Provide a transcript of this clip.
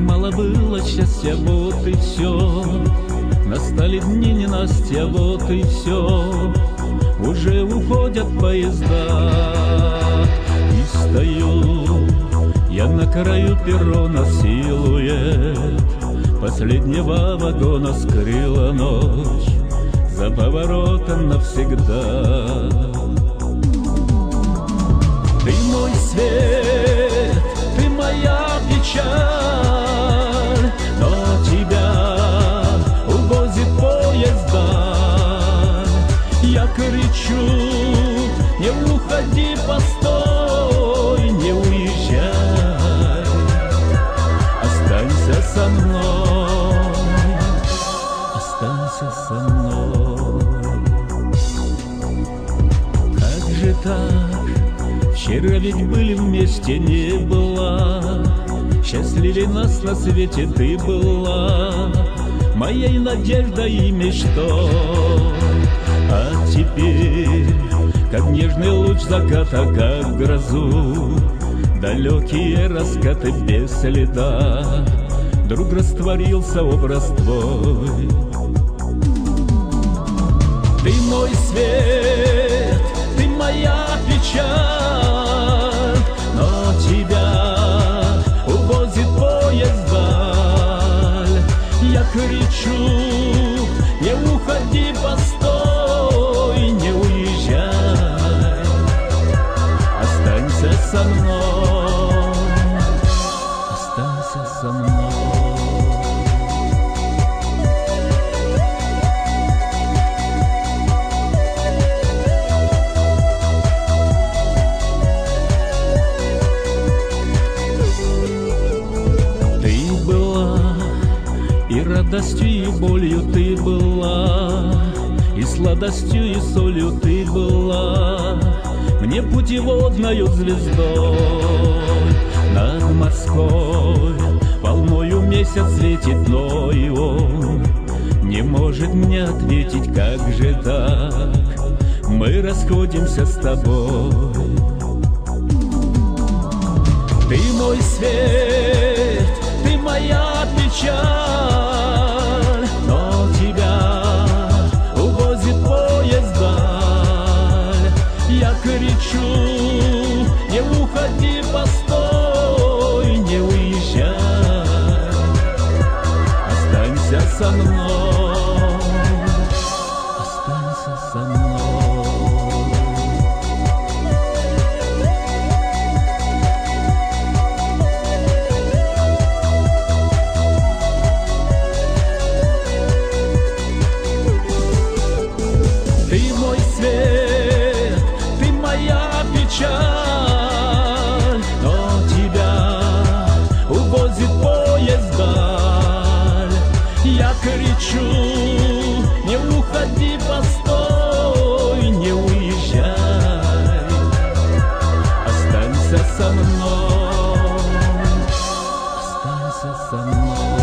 мало было счастья, вот и все. Настали дни ненастья, вот и все. Уже уходят поезда, и стою я на краю перрона, силуэт последнего вагона скрыла ночь за поворотом навсегда. Ты мой свет, ты моя печаль, но тебя увозит поезда. Я кричу: не уходи, постой, не уезжай, останься со мной, останься со мной. Как же так? Вчера ведь были вместе, не была. Счастливей нас на свете ты была, моей надеждой и мечтой. А теперь, как нежный луч заката, как в грозу, далекие раскаты без следа, вдруг растворился образ твой. Ты мой свет, ты моя печаль, но тебя увозит поезд вдаль. Я кричу: не уходи, постой, не уезжай, останься со мной, останься со мной. И радостью, и болью ты была, и сладостью, и солью ты была, мне путеводною звездой. Над морской волною месяц светит, но и он не может мне ответить, как же так мы расходимся с тобой. Ты мой свет, ты моя печаль, но тебя увозит поезд вдаль. Я кричу: не уходи, постой, не уезжай, останься со мной, останься со мной. Ты мой свет, ты моя печаль, но тебя увозит поезд вдаль. Я кричу: не уходи, постой, не уезжай, останься со мной, останься со мной.